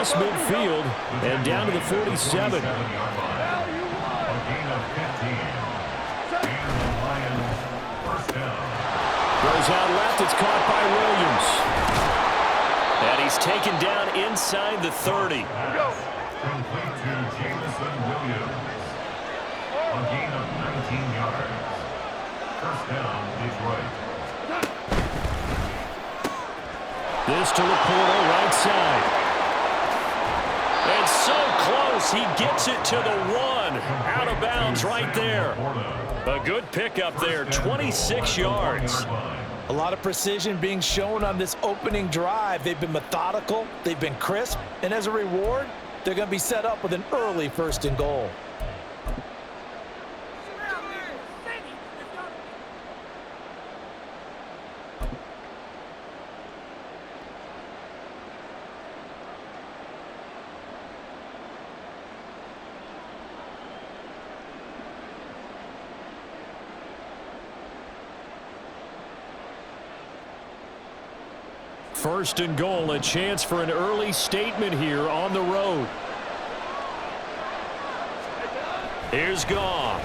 across midfield and down to the 47. Goes out left. It's caught by Williams. And he's taken down inside the 30. Complete to Jameson Williams. A gain of 19 yards. First down, Detroit. This to Laporta, right side. And so close, he gets it to the 1. Out of bounds right there. A good pickup there, 26 yards. A lot of precision being shown on this opening drive. They've been methodical, they've been crisp, and as a reward, they're going to be set up with an early 1st and goal. First and goal, a chance for an early statement here on the road. Here's Goff.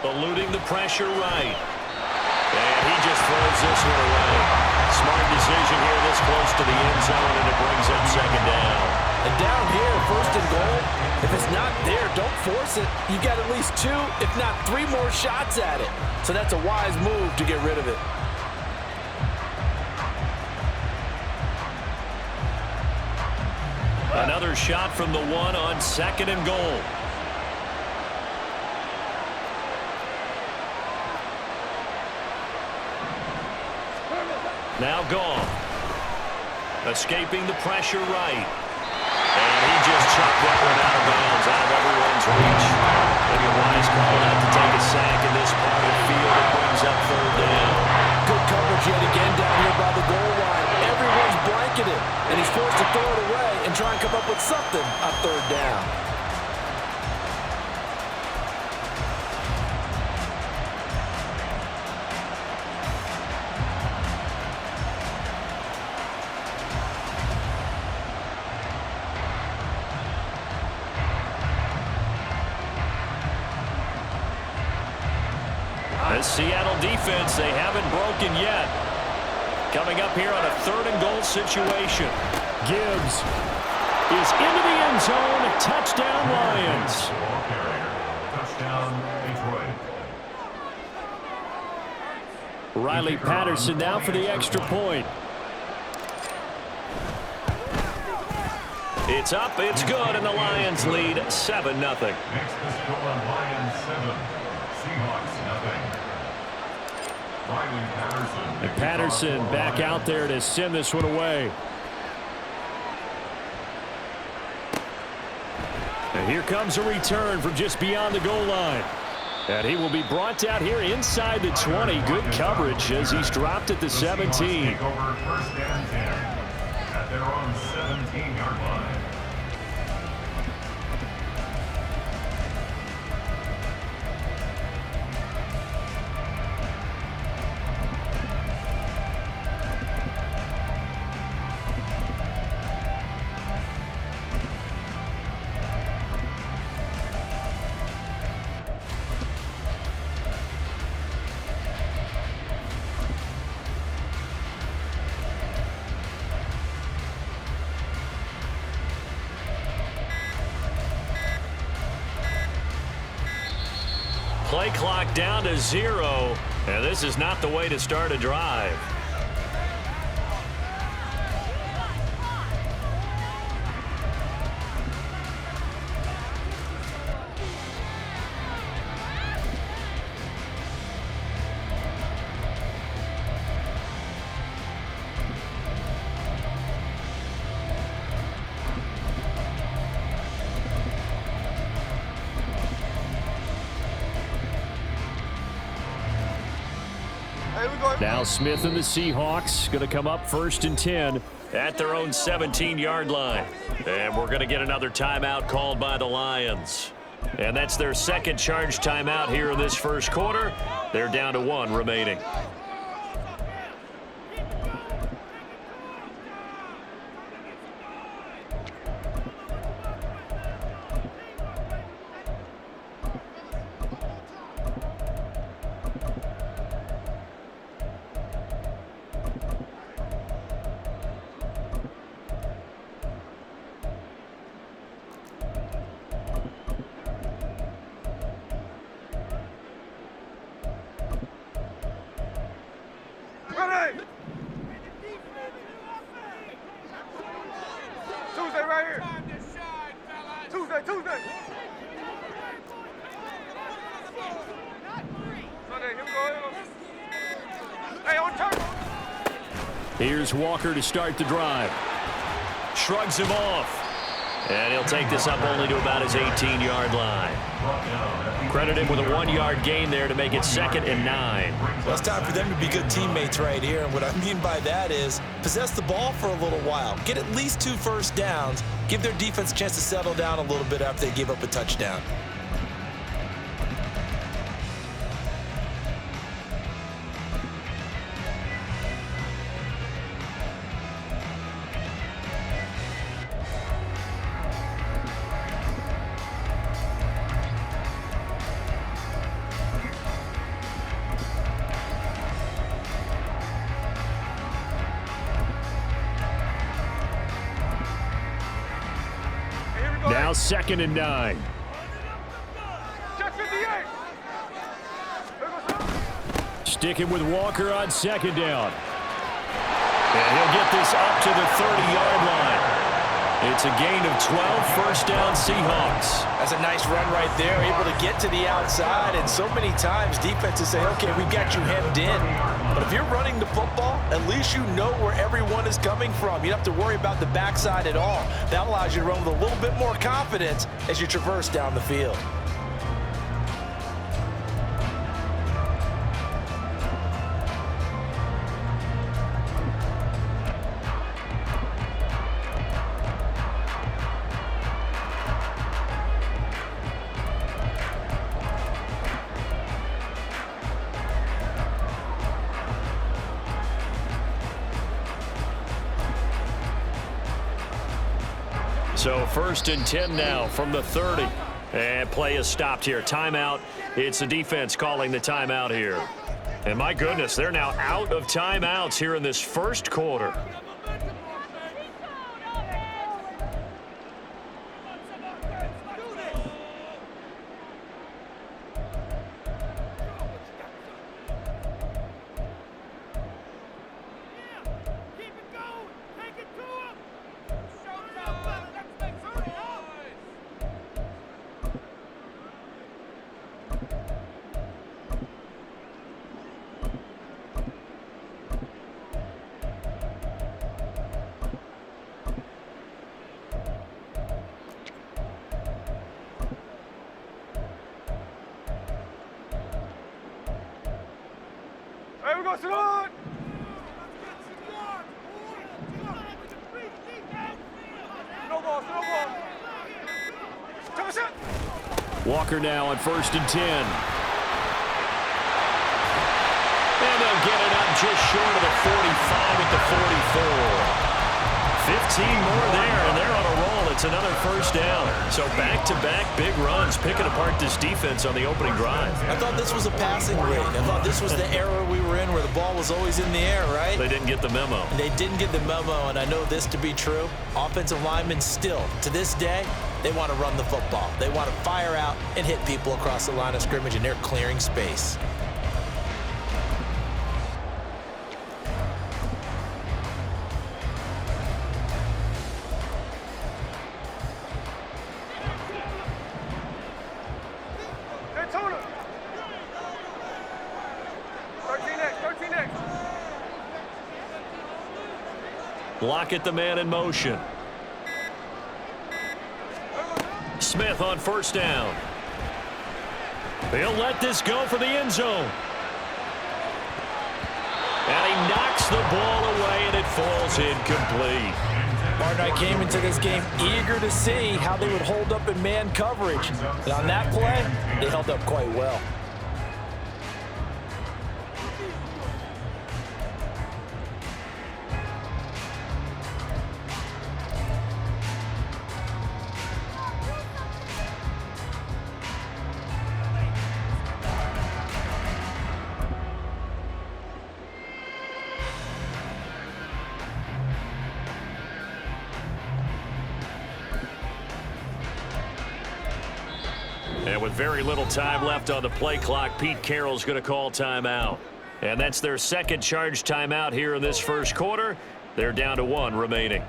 Eluding the pressure right. And he just throws this one away. Smart decision here this close to the end zone, and it brings up 2nd down. And down here, 1st and goal, if it's not there, don't force it. You got at least 2, if not 3 more shots at it. So that's a wise move to get rid of it. Another shot from the 1 on 2nd and goal. Now Goff. Escaping the pressure right. And he just chucked that one out of bounds, out of everyone's reach. Maybe a wise call not to take a sack in this part of the field. It brings up 3rd down. Good coverage yet again down here by the goal line. Everyone's blanketed, and he's forced to throw it away and try and come up with something on 3rd down. The Seattle defense, they haven't broken yet. Coming up here on a 3rd and goal situation. Gibbs is into the end zone. Touchdown, Lions. Touchdown, Detroit. Riley Patterson now for the extra point. It's up, it's good, and the Lions lead 7-0. Next is score Lions 7, Seahawks nothing. Riley Patterson. And Patterson back out there to send this one away. And here comes a return from just beyond the goal line. And he will be brought out here inside the 20. Good coverage as he's dropped at the 17. Take over 1st and 10 at their own 17-yard line. Play clock down to 0, and this is not the way to start a drive. Now Smith and the Seahawks going to come up 1st and 10 at their own 17-yard line. And we're going to get another timeout called by the Lions. And that's their 2nd charge timeout here in this 1st quarter. They're down to 1 remaining. Tuesday. Sunday, here we go. Hey, on turn. Here's Walker to start the drive. Shrugs him off. And he'll take this up only to about his 18-yard line. Credit him with a 1-yard gain there to make it 2nd and 9. Well, it's time for them to be good teammates right here. And what I mean by that is possess the ball for a little while. Get at least 2 first downs. Give their defense a chance to settle down a little bit after they give up a touchdown. Now 2nd and 9. Check 58. Sticking with Walker on 2nd down. And he'll get this up to the 30-yard line. It's a gain of 12, first down Seahawks. That's a nice run right there, able to get to the outside. And so many times defenses say, okay, we've got you hemmed in. But if you're running the football, at least you know where everyone is coming from. You don't have to worry about the backside at all. That allows you to run with a little bit more confidence as you traverse down the field. So 1st and 10 now from the 30. And play is stopped here. Timeout. It's the defense calling the timeout here. And my goodness, they're now out of timeouts here in this first quarter. Hey, we go, Salon! Snowball. Take a shot! Walker now on 1st and 10. And they'll get it up just short of the 45 at the 44. 15 more there, and they're on a roll. It's another first down. So back-to-back big runs, picking apart this defense on the opening drive. I thought this was a passing rig. I thought this was the era we were in where the ball was always in the air, right? They didn't get the memo. They didn't get the memo, and I know this to be true. Offensive linemen still, to this day, they want to run the football. They want to fire out and hit people across the line of scrimmage, and they're clearing space. Lockett the man in motion. Smith on 1st down. He'll let this go for the end zone. And he knocks the ball away, and it falls incomplete. Martin, I came into this game eager to see how they would hold up in man coverage. And on that play, they held up quite well. And with very little time left on the play clock, Pete Carroll's going to call timeout. And that's their second charge timeout here in this first quarter. They're down to 1 remaining.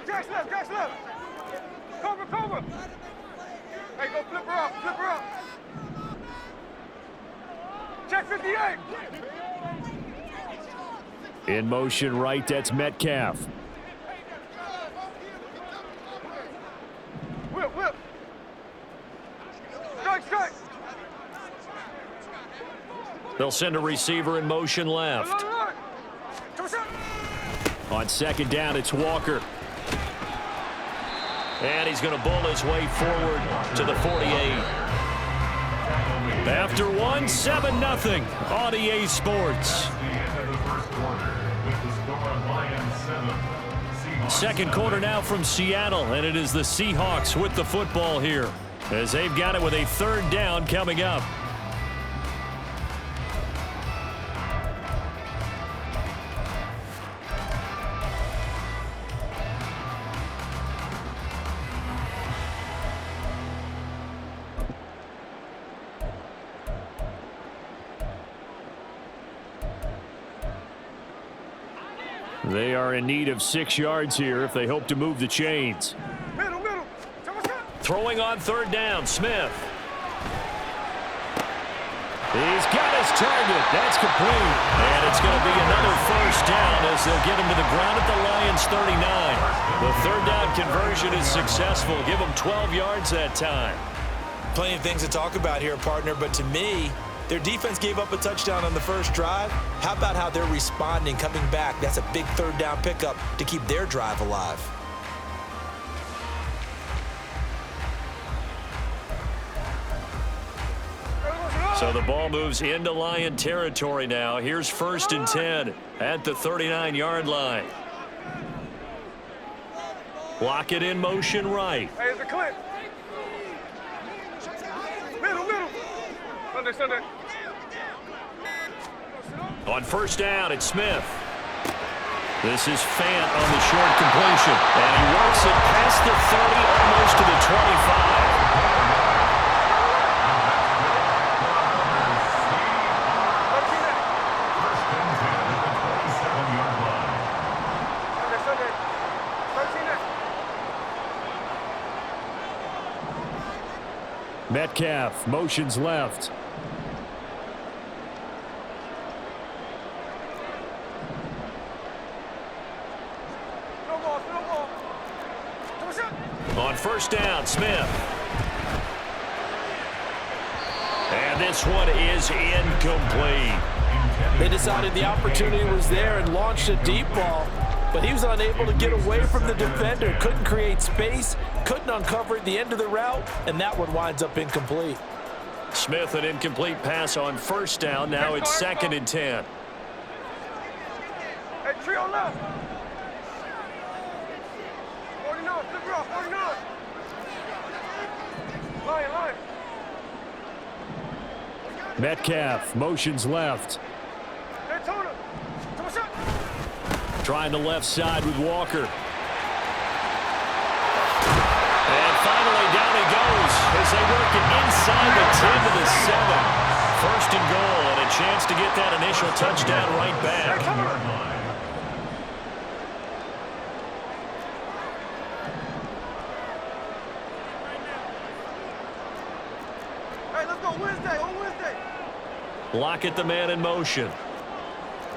Jack's left. Cover. Hey, go flip her up. Check 58. In motion right, that's Metcalf. Whip. Strike. They'll send a receiver in motion left. On second down, it's Walker. And he's going to bull his way forward to the 48. After one, 7-0 on EA Sports. Second quarter now from Seattle, and it is the Seahawks with the football here as they've got it with a third down coming up. They are in need of 6 yards here if they hope to move the chains. Middle. Throwing on third down, Smith. He's got his target. That's complete. And it's going to be another first down as they'll get him to the ground at the Lions' 39. The third down conversion is successful. Give them 12 yards that time. Plenty of things to talk about here, partner, but to me, their defense gave up a touchdown on the first drive. How about how they're responding, coming back? That's a big third down pickup to keep their drive alive. So the ball moves into Lion territory now. Here's 1st and 10 at the 39-yard line. Lock it in motion right. Hey, it's a clip. Middle. Sunday. On first down, it's Smith. This is Fant on the short completion. And he works it past the 30, almost to the 25. Metcalf motions left. On first down, Smith. And this one is incomplete. They decided the opportunity was there and launched a deep ball, but he was unable to get away from the defender. Couldn't create space, couldn't uncover at the end of the route, and that one winds up incomplete. Smith, an incomplete pass on first down. Now it's 2nd and 10. Hey, trio left. 49, flip her off, 49. Lion. Metcalf motions left. Hey, Tona. Trying the left side with Walker. And finally down he goes as they work it inside the 10 to the 7. 1st and goal and a chance to get that initial touchdown right back. Hey, let's go on Wednesday. Lock the man in motion.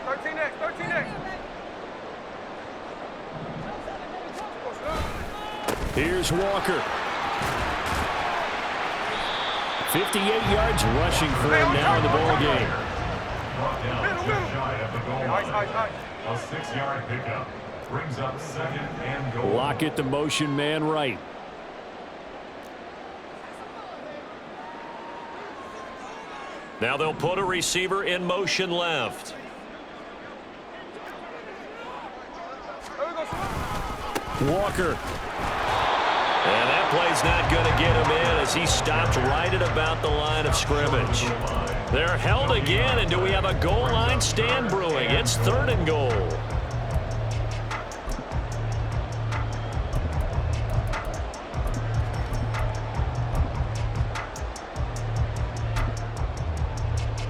13X. Here's Walker. 58 yards rushing for him now in the ball game. A 6-yard pickup brings up 2nd and goal. Lock the motion man right. Now they'll put a receiver in motion left. Walker. And that play's not going to get him in as he stopped right at about the line of scrimmage. They're held again, and do we have a goal line stand brewing? It's 3rd and goal.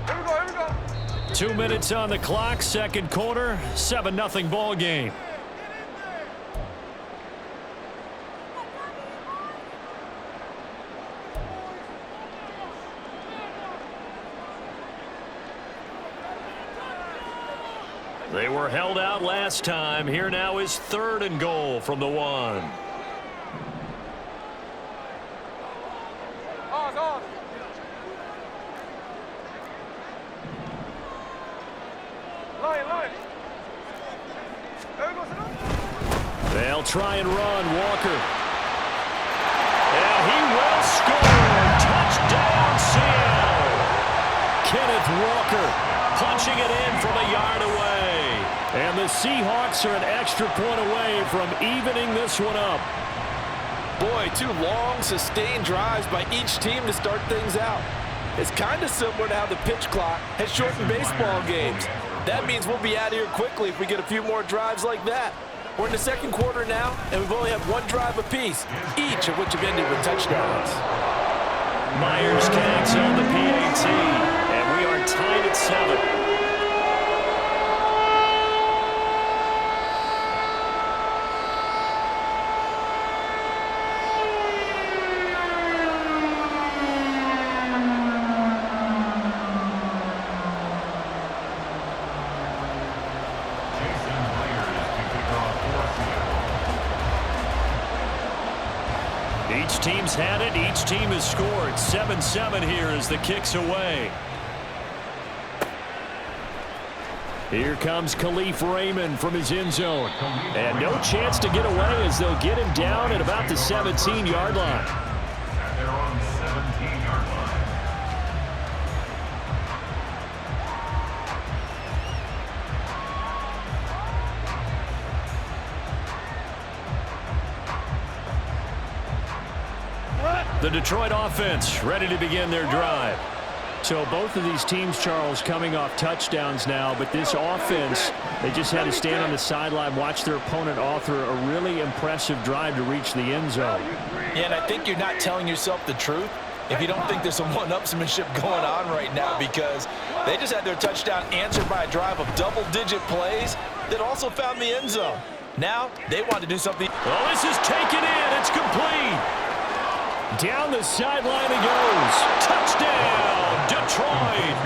Here we go. 2 minutes on the clock, second quarter, 7-0 ball game. They were held out last time. Here now is 3rd and goal from the 1. They'll try and run. Walker. And he will score. Touchdown, Seattle. Kenneth Walker punching it in from a yard away. And the Seahawks are an extra point away from evening this one up. Boy, 2 long, sustained drives by each team to start things out. It's kind of similar to how the pitch clock has shortened baseball games. That means we'll be out of here quickly if we get a few more drives like that. We're in the 2nd quarter now, and we've only had 1 drive apiece, each of which have ended with touchdowns. Myers connects on the PAT, and we are tied at 7. Each team's had it. Each team has scored. 7-7 here as the kick's away. Here comes Khalif Raymond from his end zone. And no chance to get away as they'll get him down at about the 17-yard line. At their own 17-yard line. The Detroit offense ready to begin their drive. So both of these teams, Charles, coming off touchdowns now, but this offense, they just had to stand on the sideline, watch their opponent author a really impressive drive to reach the end zone. Yeah, and I think you're not telling yourself the truth if you don't think there's some one-upsmanship going on right now, because they just had their touchdown answered by a drive of double-digit plays that also found the end zone. Now they want to do something. Oh, this is taken in. It's complete. Down the sideline he goes. Touchdown, Detroit.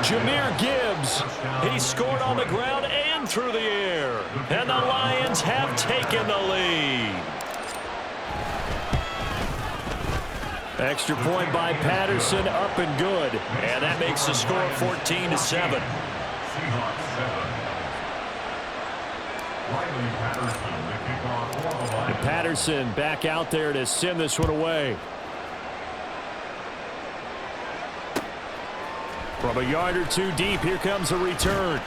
Jahmyr Gibbs. He scored on the ground and through the air. And the Lions have taken the lead. Extra point by Patterson, up and good. And that makes the score 14-7. Seahawks 7. Riley Patterson, the kickoff for the Lions. Patterson back out there to send this one away. From a yard or 2 deep, here comes a return.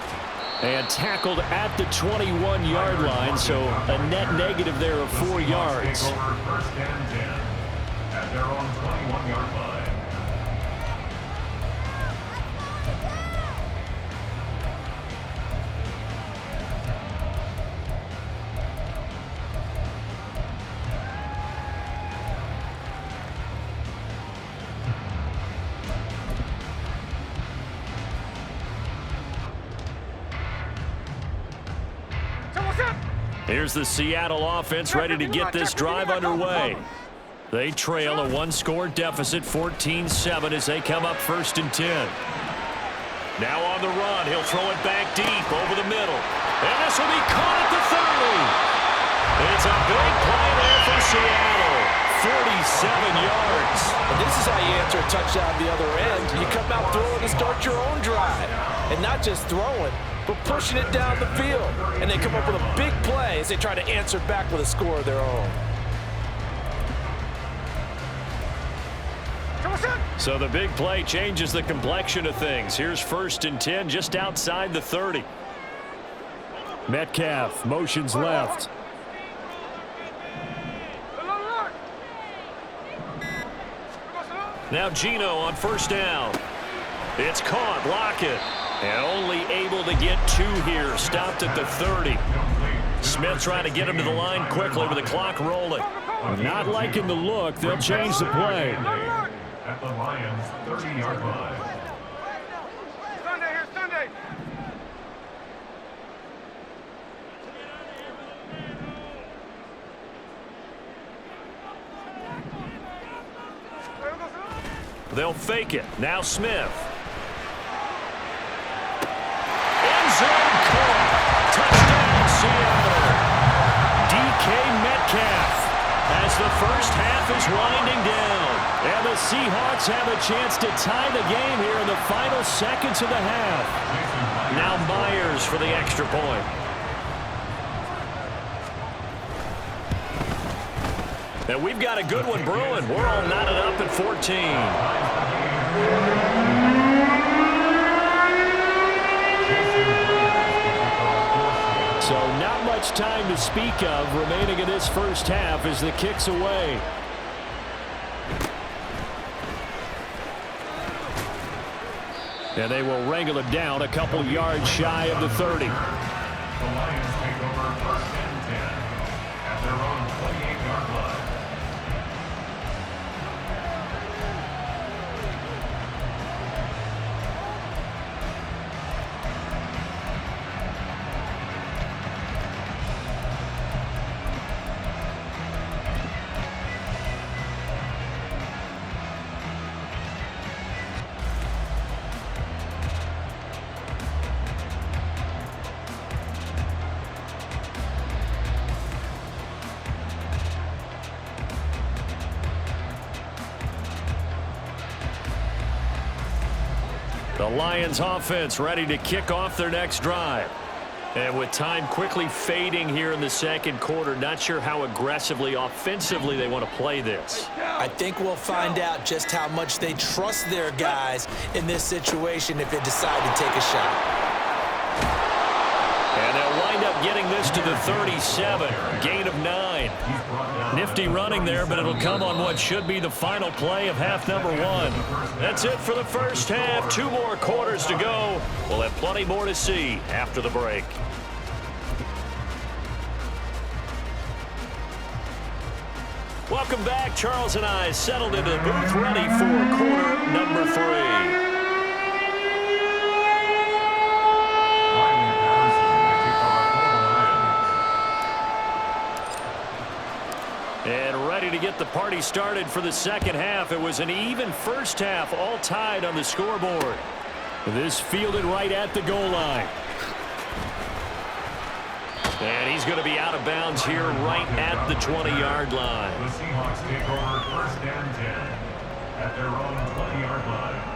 And tackled at the 21-yard line, so a net negative there of 4 yards. Take over 1st and 10 at their own 21-yard line. Here's the Seattle offense ready to get this drive underway. They trail a 1-score deficit, 14-7, as they come up 1st and 10. Now on the run, he'll throw it back deep over the middle. And this will be caught at the 30. It's a big play there for Seattle. 47 yards. And this is how you answer a touchdown the other end. You come out throwing to start your own drive. And not just throwing, but pushing it down the field. And they come up with a big play as they try to answer back with a score of their own. So the big play changes the complexion of things. Here's 1st and 10 just outside the 30. Metcalf motions left. Now Geno on 1st down. It's caught. Lockett. And only able to get 2 here. Stopped at the 30. Smith trying to get him to the line quickly with the clock rolling. Not liking the look. They'll change the play. At the Lions' 30-yard line. Sunday here, Sunday. They'll fake it. Now Smith. End zone caught. is winding down. And the Seahawks have a chance to tie the game here in the final seconds of the half. Now Myers for the extra point. And we've got a good one brewing. We're all knotted up at 14. So not much time to speak of remaining in this first half as the kick's away. And they will wrangle it down a couple yards shy of the 30. The Lions take over 1st and 10 at their own 28-yard line. The Lions offense ready to kick off their next drive. And with time quickly fading here in the second quarter, not sure how aggressively, offensively they want to play this. I think we'll find out just how much they trust their guys in this situation if they decide to take a shot. And they'll wind up getting this to the 37. Gain of 9. Nifty running there, but it'll come on what should be the final play of half number 1. That's it for the first half. 2 more quarters to go. We'll have plenty more to see after the break. Welcome back. Charles and I settled into the booth ready for quarter number 3. And ready to get the party started for the second half. It was an even first half, all tied on the scoreboard. This fielded right at the goal line. And he's going to be out of bounds here right at the 20-yard line. The Seahawks take over 1st and 10 at their own 20-yard line.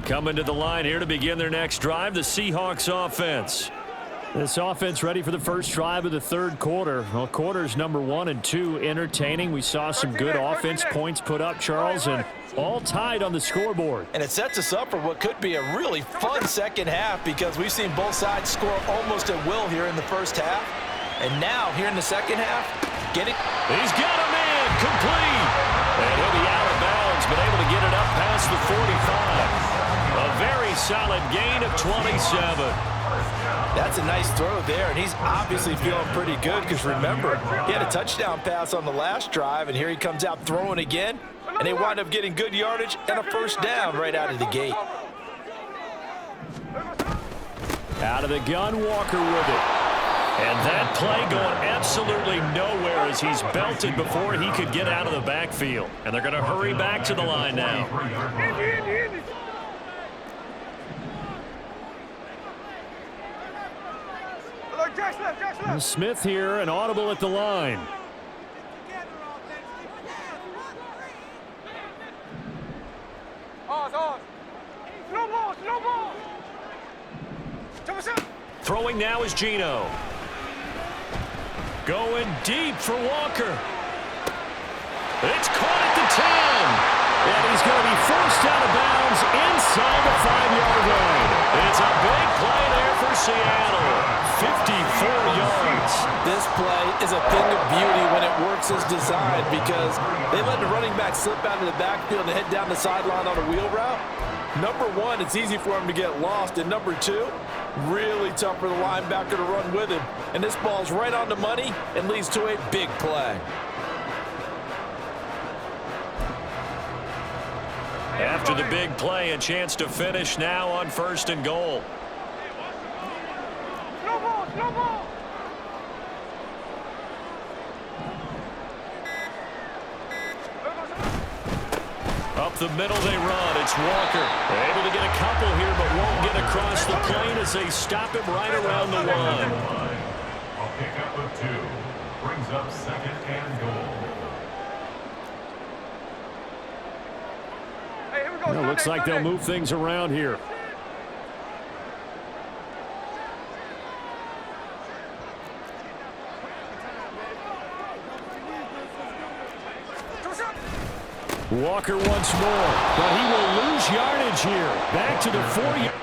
Coming to the line here to begin their next drive, the Seahawks offense. This offense ready for the first drive of the third quarter. Well, quarters number 1 and 2 entertaining. We saw some good offense points put up, Charles, and all tied on the scoreboard. And it sets us up for what could be a really fun second half because we've seen both sides score almost at will here in the first half. And now, here in the second half, He's got a man complete. And he'll be out of bounds, but able to get it up past the 45. A very solid gain of 27. That's a nice throw there, and he's obviously feeling pretty good because, remember, he had a touchdown pass on the last drive, and here he comes out throwing again, and they wind up getting good yardage and a first down right out of the gate. Out of the gun, Walker with it. And that play going absolutely nowhere as he's belted before he could get out of the backfield. And they're going to hurry back to the line now. Smith here, an audible at the line. Throwing now is Geno. Going deep for Walker. It's caught at the 10. And he's going to be forced out of bounds inside the 5-yard line. It's a big play there for Seattle. 54 yards. This play is a thing of beauty when it works as designed because they let the running back slip out of the backfield and head down the sideline on a wheel route. Number 1, it's easy for him to get lost. And number 2, really tough for the linebacker to run with him. And this ball's right on the money and leads to a big play. After the big play, a chance to finish now on 1st and goal. Slow ball. Up the middle they run. It's Walker. Able to get a couple here, but won't get across the plane as they stop him right around the line. A pickup of 2 brings up 2nd and goal. Hey, here we go. Well, looks like they'll move things around here. Walker once more, but he will lose yardage here. Back to the 4-yard.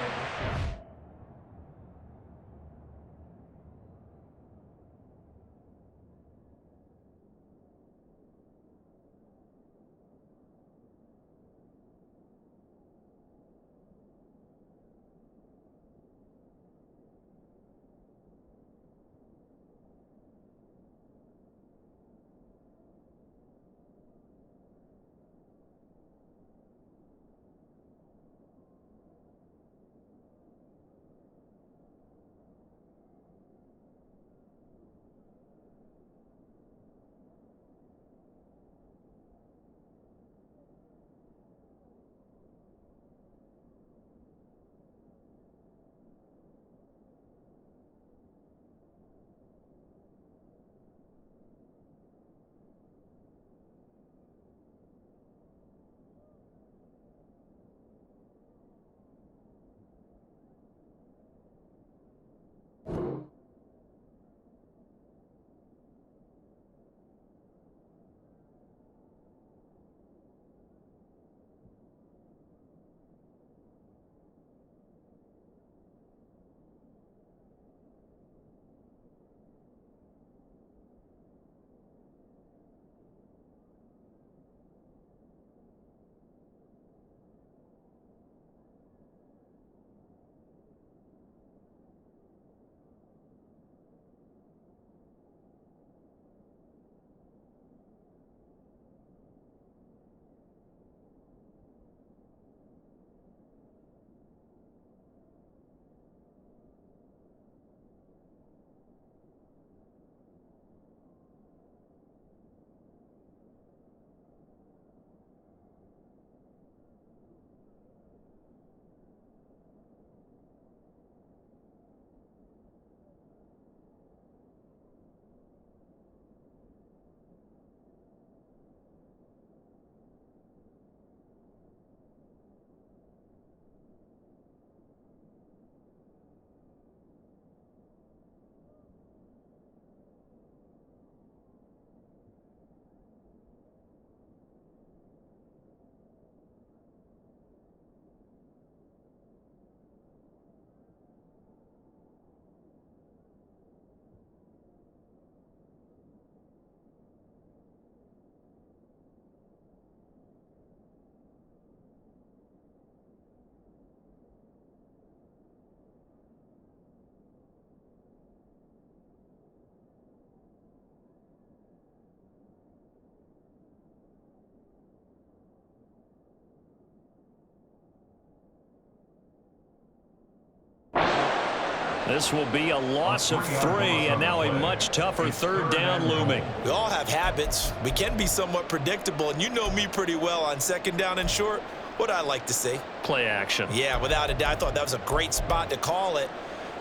This will be a loss of 3, and now a much tougher 3rd down looming. We all have habits. We can be somewhat predictable, and you know me pretty well on 2nd down and short. What I like to say? Play action. Yeah, without a doubt. I thought that was a great spot to call it.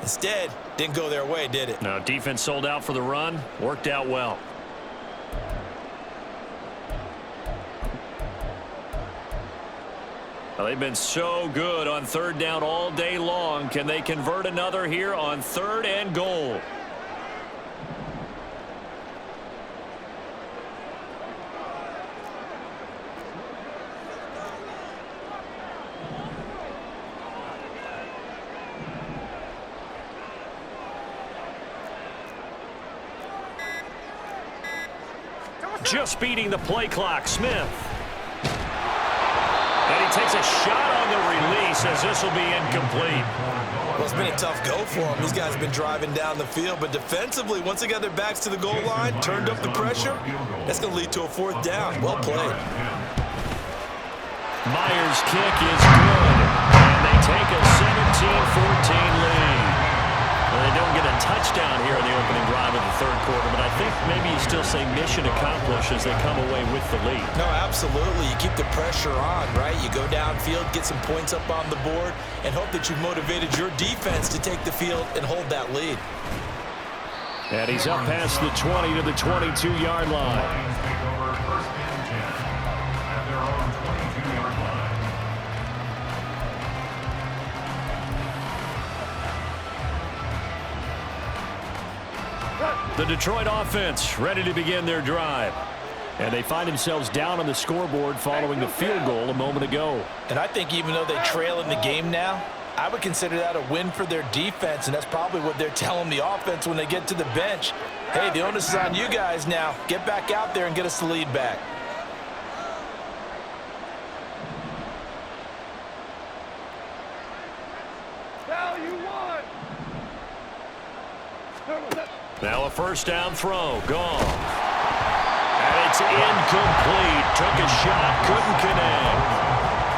Instead, didn't go their way, did it? No, defense sold out for the run. Worked out well. Well, they've been so good on 3rd down all day long. Can they convert another here on 3rd and goal? Just beating the play clock, Smith. And he takes a shot on the release as this will be incomplete. Well, it's been a tough go for him. These guys have been driving down the field, but defensively, once they got their backs to the goal line, turned up the pressure, that's going to lead to a 4th down. Well played. Myers' kick is good, and they take a 17-14 lead. Well, they don't get a touchdown here in the opening drive of the third quarter, but I think maybe you still say mission accomplished as they come away with the lead. No, absolutely. You keep the pressure on, right? You go downfield, get some points up on the board, and hope that you've motivated your defense to take the field and hold that lead. And he's up past the 20 to the 22-yard line. Lions take over first and 10 at their own 22-yard line. The Detroit offense ready to begin their drive. And they find themselves down on the scoreboard following the field goal a moment ago. And I think even though they trail in the game now, I would consider that a win for their defense, and that's probably what they're telling the offense when they get to the bench. Hey, the onus is on you guys now. Get back out there and get us the lead back. Now a first down throw. Gone. And it's incomplete. Took a shot, couldn't connect.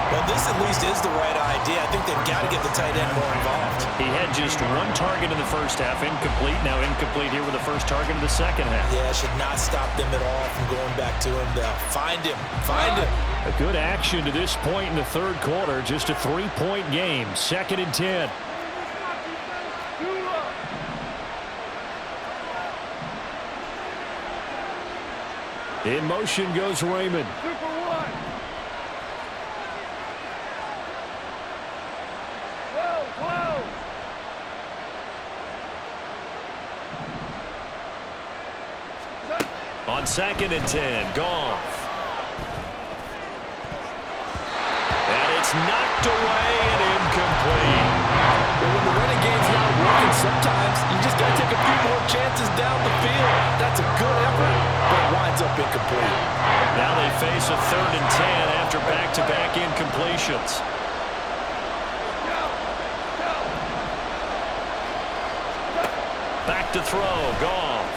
Well, this at least is the right idea. I think they've got to get the tight end more involved. He had just one target in the first half, incomplete. Now incomplete here with the first target in the second half. Yeah, should not stop them at all from going back to him. Find him. Find him. A good action to this point in the third quarter. Just a 3-point game. 2nd and 10. In motion goes Raymond. On 2nd and 10, Goff. And it's knocked away and incomplete. But when the running game's not working, sometimes you just got to take a few more chances down the field. That's a good effort, but it winds up incomplete. Now they face a 3rd and 10 after back-to-back incompletions. Back to throw, Goff.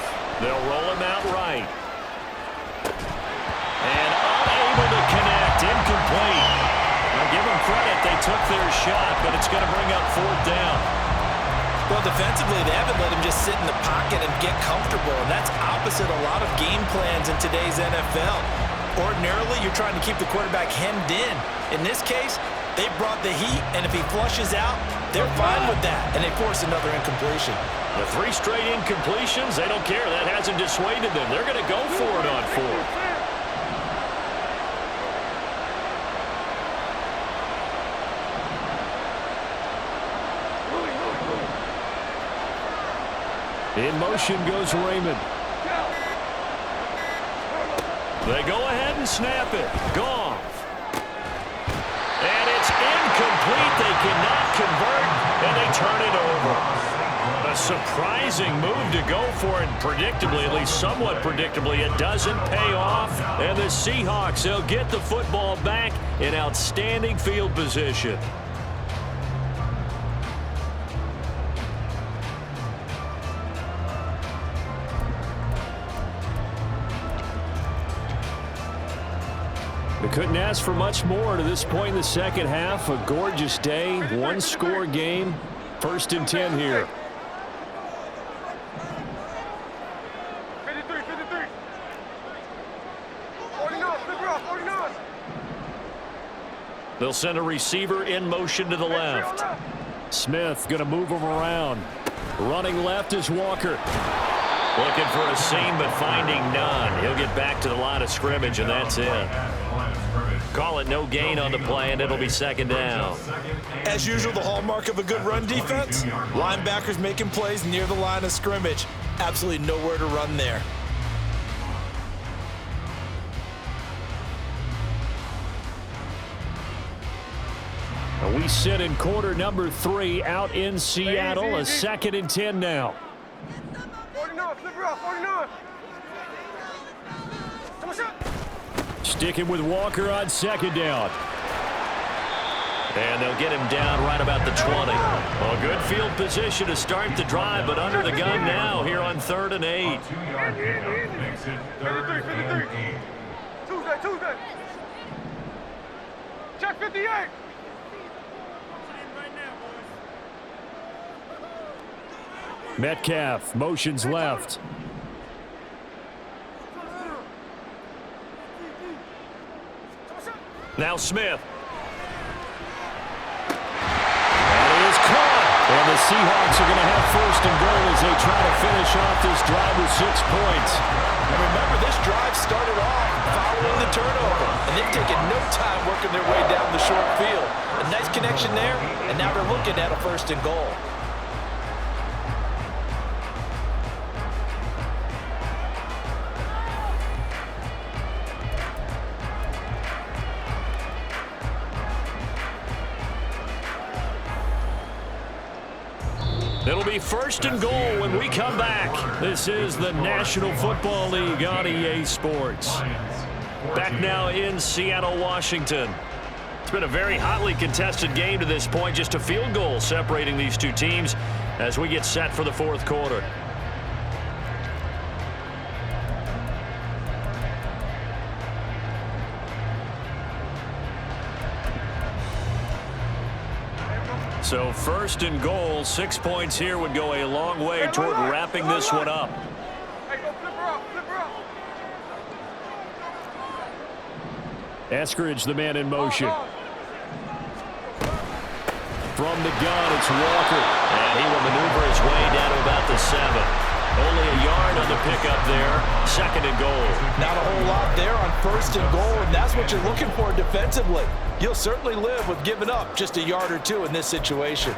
They'll roll him out right. And unable to connect, incomplete. Now give them credit, they took their shot, but it's going to bring up 4th down. Well, defensively, they haven't let him just sit in the pocket and get comfortable, and that's opposite a lot of game plans in today's NFL. Ordinarily, you're trying to keep the quarterback hemmed in. In this case, they brought the heat, and if he flushes out, they're fine with that, and they force another incompletion. The 3 straight incompletions, they don't care. That hasn't dissuaded them. They're going to go for it on 4th. In motion goes Raymond. They go ahead and snap it. Goff. And it's incomplete. They cannot convert, and they turn it over. A surprising move to go for it. Predictably, at least somewhat predictably, it doesn't pay off. And the Seahawks, they'll get the football back in outstanding field position. They couldn't ask for much more to this point in the second half. A gorgeous day, 1-score game. 1st and 10 here. 53, 53. 49, flip it off, 49. They'll send a receiver in motion to the left. Smith going to move him around. Running left is Walker. Looking for a seam, but finding none. He'll get back to the line of scrimmage, and that's it. Call it no gain on the play, and it'll be 2nd down. As usual, the hallmark of a good run defense, linebackers making plays near the line of scrimmage. Absolutely nowhere to run there. We sit in quarter number 3 out in Seattle. A 2nd and 10 now. 49, flip it off, 49. Come on, shot. Sticking with Walker on 2nd down. And they'll get him down right about the 20. Well, good field position to start the drive, but under the gun now here on 3rd and 8. 2-yard pickup makes it 3rd and 8. Tuesday. Check 58. Metcalf motions left. Now Smith. That is caught. And the Seahawks are going to have first and goal as they try to finish off this drive with 6 points. And remember, this drive started off following the turnover, and they've taken no time working their way down the short field. A nice connection there, and now they're looking at a first and goal. It'll be first and goal when we come back. This is the National Football League on EA Sports. Back now in Seattle, Washington. It's been a very hotly contested game to this point. Just a field goal separating these two teams as we get set for the fourth quarter. So first and goal, 6 points here would go a long way toward wrapping this one up. Hey, go flip her up, flip her up. Eskridge, the man in motion. From the gun, it's Walker. And he will maneuver his way down to about the 7. Only a yard on the pickup there. Second and goal. Not a whole lot there on first and goal, and that's what you're looking for defensively. You'll certainly live with giving up just a yard or two in this situation.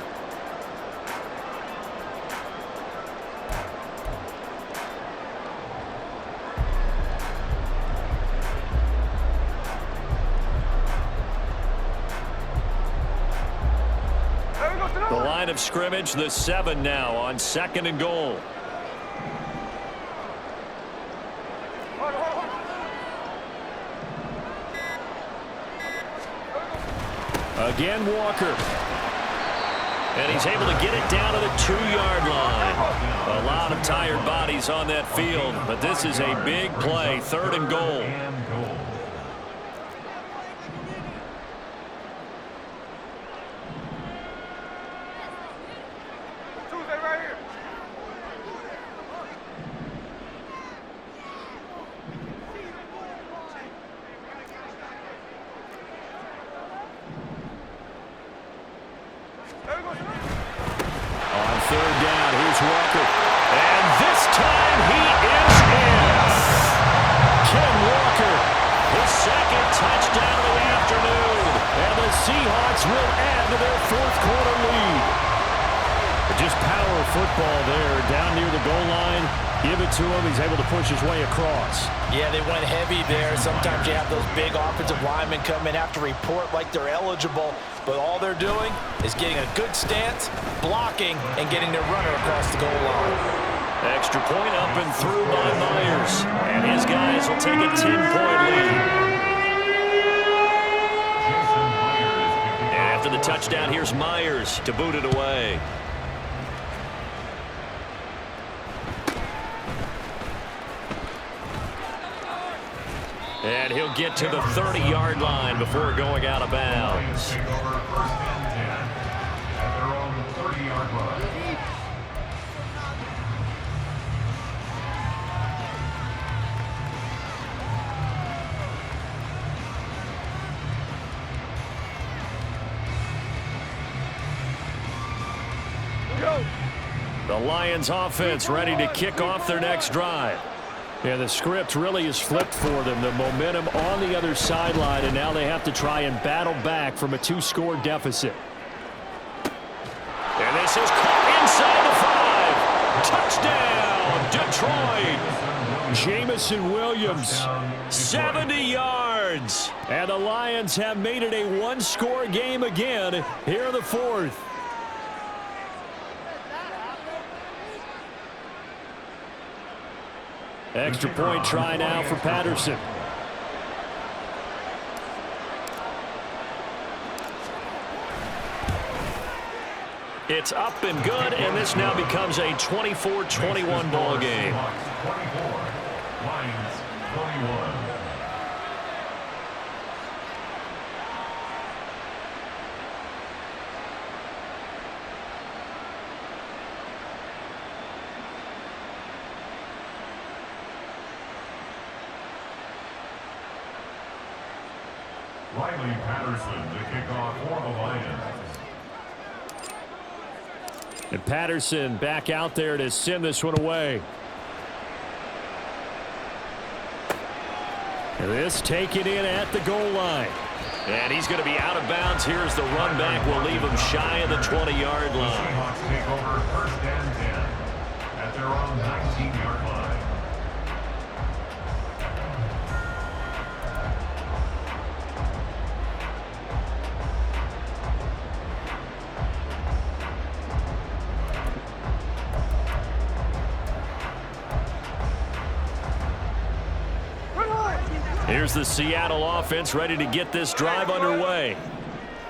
The line of scrimmage, the 7 now on second and goal. Again, Walker. And he's able to get it down to the 2-yard line. A lot of tired bodies on that field, but this is a big play, third and goal. Tuesday right here. On third down, here's Walker. And this time he is in. Ken Walker, His second touchdown of the afternoon. and the Seahawks will add to their fourth quarter lead. Just power football there, down near the goal line. Give it to him. He's able to push his way across. Yeah, they went heavy there. Sometimes you have those big offensive linemen come in, have to report like they're eligible, but all they're doing is getting a good stance, blocking, and getting their runner across the goal line. Extra point up and through by Myers. And his guys will take a 10-point lead. And after the touchdown, here's Myers to boot it away. And he'll get to the 30-yard line before going out of bounds. Take over first and 10 at their own 30-yard line. The Lions offense ready to kick off their next drive. Yeah, the script really is flipped for them. The momentum on the other sideline, and now they have to try and battle back from a 2-score deficit. And this is caught inside the 5. Touchdown, Detroit. Jamison Williams. 70 yards. And the Lions have made it a 1-score game again here in the fourth. Extra point try now for Patterson. It's up and good, and this now becomes a 24-21 ball game. 24, Lions 21. Riley Patterson to kick off for the Lions. And Patterson back out there to send this one away. And this taken in at the goal line. And he's going to be out of bounds. Here's the run back. Will leave him shy of the 20-yard line. Seahawks take over 1st and 10 at their own 19-yard line. Here's the Seattle offense ready to get this drive underway.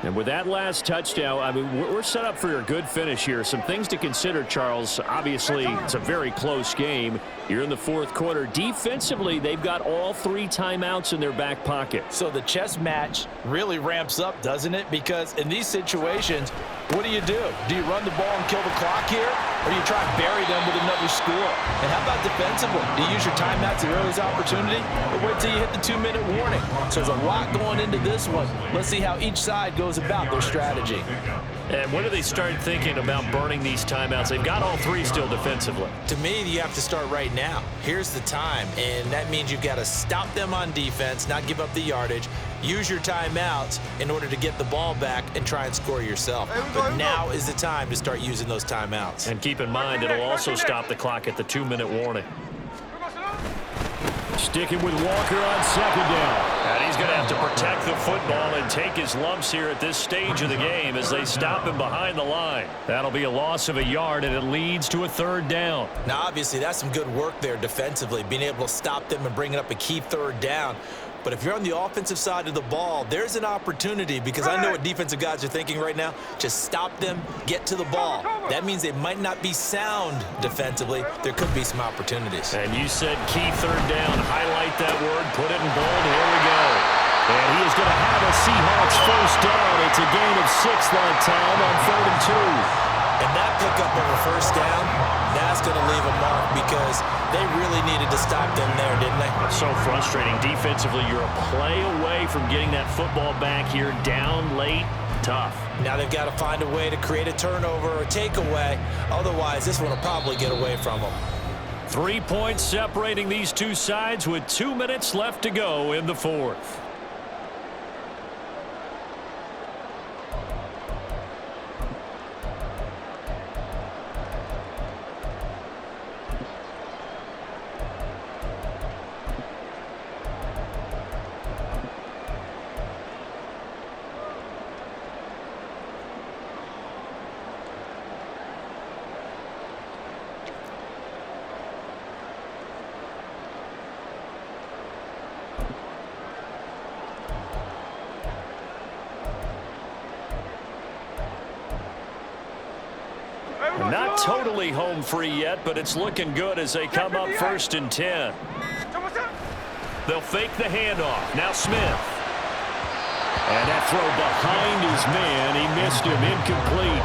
And with that last touchdown, I mean, we're set up for a good finish here. Some things to consider, Charles. Obviously, it's a very close game. You're in the 4th quarter. Defensively, they've got all 3 timeouts in their back pocket. So the chess match really ramps up, doesn't it? Because in these situations, what do? Do you run the ball and kill the clock here? Or do you try and bury them with another score? And how about defensively? Do you use your timeouts at earliest opportunity? Or wait till you hit the 2-minute warning? So there's a lot going into this one. Let's see how each side goes about their strategy. And when do they start thinking about burning these timeouts? They've got all 3 still defensively. To me, you have to start right now. Here's the time, and that means you've got to stop them on defense, not give up the yardage, use your timeouts in order to get the ball back and try and score yourself. But now is the time to start using those timeouts. And keep in mind, it'll also stop the clock at the 2-minute warning. Sticking with Walker on 2nd down. And he's going to have to protect the football and take his lumps here at this stage of the game as they stop him behind the line. That'll be a loss of a yard, and it leads to a 3rd down. Now, obviously, that's some good work there defensively, being able to stop them and bringing up a key 3rd down. But if you're on the offensive side of the ball, there's an opportunity, because I know what defensive guys are thinking right now. Just stop them, get to the ball. That means they might not be sound defensively. There could be some opportunities. And you said key 3rd down. Highlight that word. Put it in bold. Here we go. And he is going to have a Seahawks 1st down. It's a gain of 6 that time on 3rd and 2. And that pickup of a 1st down, that's going to leave a mark, because they really needed to stop them there, didn't they? It's so frustrating. Defensively, you're a play away from getting that football back here. Down late, tough. Now they've got to find a way to create a turnover or takeaway. Otherwise, this one will probably get away from them. 3 points separating these two sides with 2 minutes left to go in the 4th. Not totally home free yet, but it's looking good as they come up 1st and 10. They'll fake the handoff. Now Smith. And that throw behind his man. He missed him. Incomplete.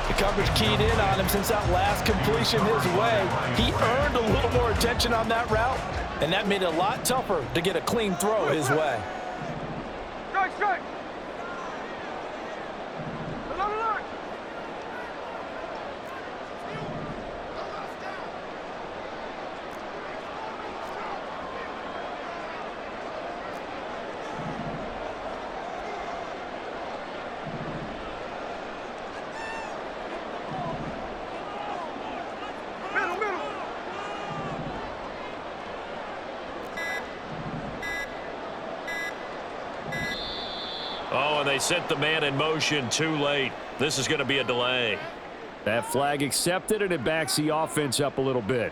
The coverage keyed in on him since that last completion his way. He earned a little more attention on that route, and that made it a lot tougher to get a clean throw his way. Strike, strike. Oh, and they sent the man in motion too late. This is going to be a delay. That flag accepted, and it backs the offense up a little bit.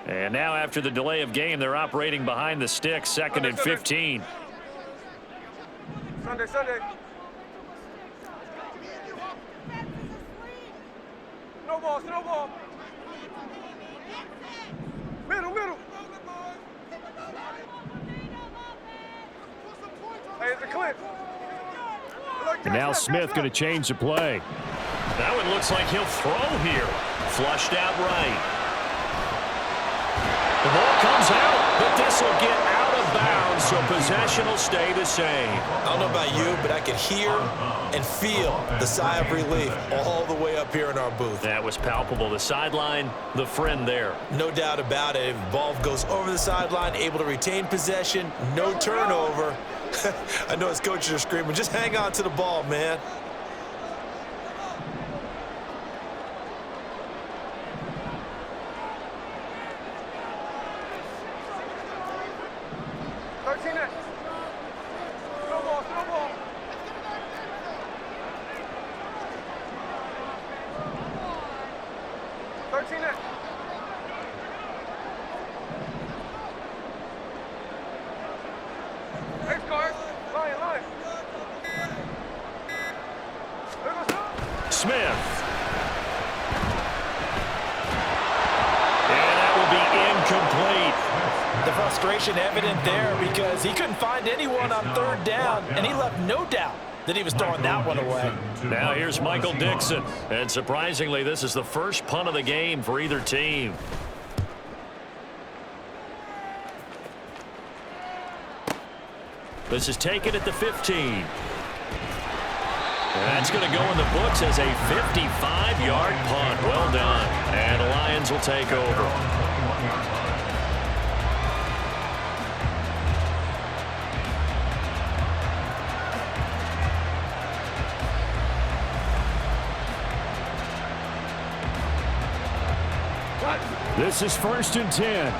And now after the delay of game, they're operating behind the sticks, 2nd and 15. Sunday, Sunday. Snowball, snowball. Middle, middle. Hey, it's a clip. And now Smith going to change the play. That one looks like he'll throw here. Flushed out right. The ball comes out, but this will get out of bounds, so possession will stay the same. I don't know about you, but I could hear and feel the sigh of relief all the way up here in our booth. That was palpable. The sideline, the friend there. No doubt about it. If the ball goes over the sideline, able to retain possession, no turnover. I know his coaches are screaming, just hang on to the ball, man. Smith. And that will be incomplete. The frustration evident there because he couldn't find anyone on third down, and he left no doubt that he was throwing that one away. Now here's Michael Dixon. And surprisingly, this is the first punt of the game for either team. This is taken at the 15. And that's going to go in the books as a 55-yard punt. Well done. And the Lions will take over. This is 1st and 10.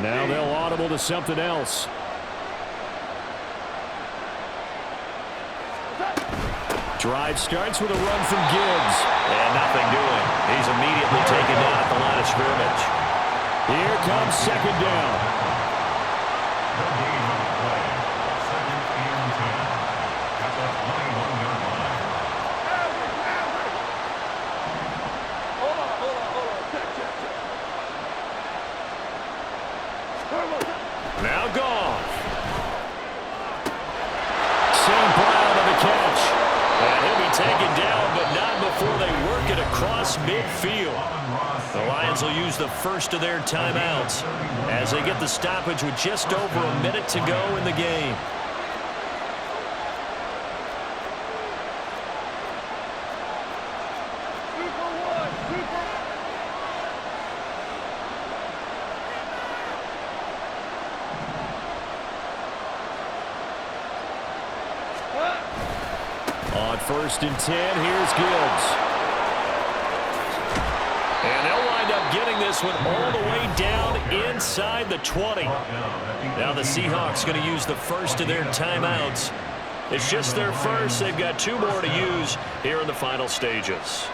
Now they'll audible to something else. Drive starts with a run from Gibbs. And nothing doing. He's immediately taken down at the line of scrimmage. Here comes 2nd down. The game on the play. 2nd and 10. At the 21-yard line. Now Goff. St. Brown on the catch. And he'll be taken down, but not before they work it across midfield. The Lions will use the first of their timeouts as they get the stoppage with just over a minute to go in the game. On 1st and 10, here's Gibbs. And they'll wind up getting this one all the way down inside the 20. Now the Seahawks going to use the first of their timeouts. It's just their first. They've got 2 more to use here in the final stages.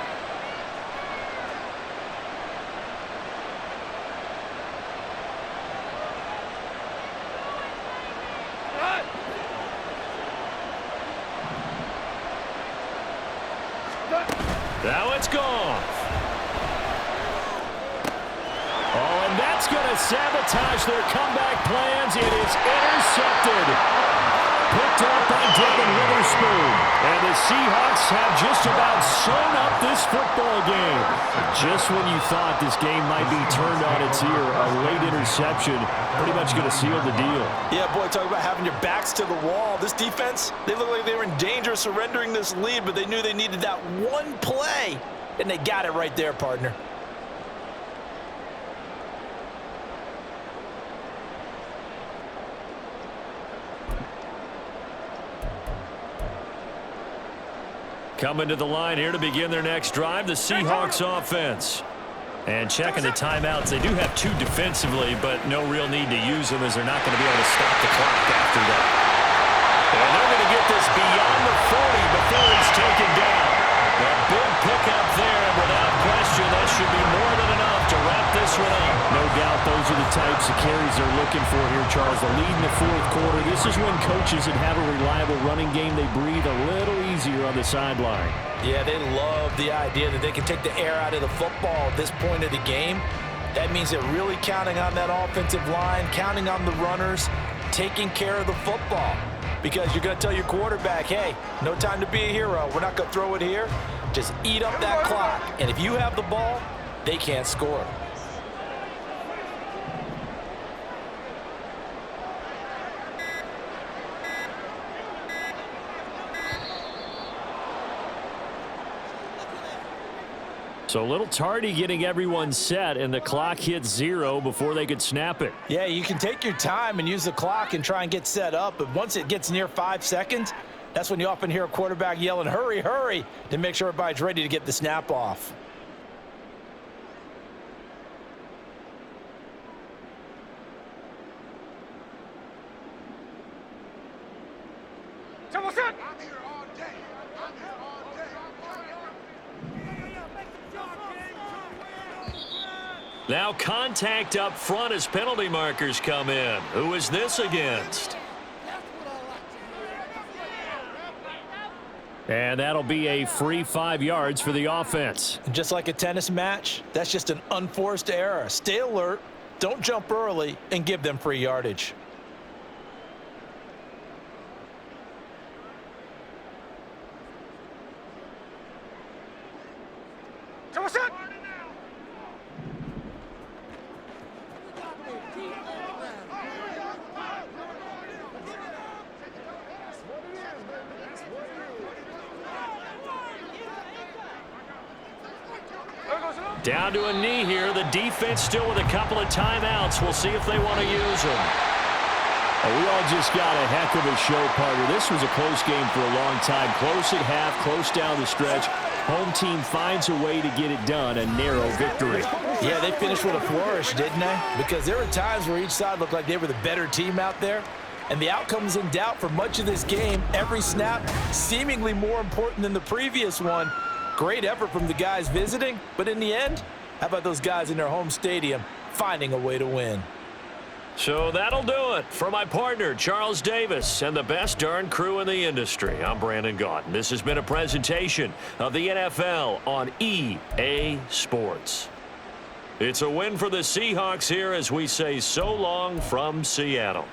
Now it's gone. Oh, and that's going to sabotage their comeback plans. It is intercepted. Picked up by Devin Witherspoon. And the Seahawks have just about sewn up this football game. Just when you thought this game might be turned on its ear, a late interception pretty much going to seal the deal. Yeah, boy, talk about having your backs to the wall. This defense, they look like they were in danger of surrendering this lead, but they knew they needed that one play, and they got it right there, partner. Coming to the line here to begin their next drive, the Seahawks offense. And checking the timeouts, they do have 2 defensively, but no real need to use them as they're not going to be able to stop the clock after that. And they're going to get this beyond the 40 before he's taken down. A big pickup there, and without question, that should be more than enough to wrap this one up. No doubt those are the types of carries they're looking for here, Charles. The lead in the 4th quarter. This is when coaches that have a reliable running game, they breathe a little easier on the sideline. Yeah, they love the idea that they can take the air out of the football at this point of the game. That means they're really counting on that offensive line, counting on the runners, taking care of the football. Because you're going to tell your quarterback, hey, no time to be a hero. We're not going to throw it here. Just eat up that clock. And if you have the ball, they can't score. So a little tardy getting everyone set, and the clock hits 0 before they could snap it. Yeah, you can take your time and use the clock and try and get set up, but once it gets near 5 seconds, that's when you often hear a quarterback yelling, hurry, hurry, to make sure everybody's ready to get the snap off. Double set. Now contact up front as penalty markers come in. Who is this against? And that'll be a free 5 yards for the offense. And just like a tennis match, that's just an unforced error. Stay alert, don't jump early, and give them free yardage. Double set. Down to a knee here. The defense still with a couple of timeouts. We'll see if they want to use them. We all just got a heck of a show, partner. This was a close game for a long time. Close at half, close down the stretch. Home team finds a way to get it done, a narrow victory. Yeah, they finished with a flourish, didn't they? Because there were times where each side looked like they were the better team out there. And the outcome was in doubt for much of this game. Every snap seemingly more important than the previous one. Great effort from the guys visiting, but in the end, how about those guys in their home stadium finding a way to win? So that'll do it for my partner, Charles Davis, and the best darn crew in the industry. I'm Brandon Gaudin. This has been a presentation of the NFL on EA Sports. It's a win for the Seahawks here as we say so long from Seattle.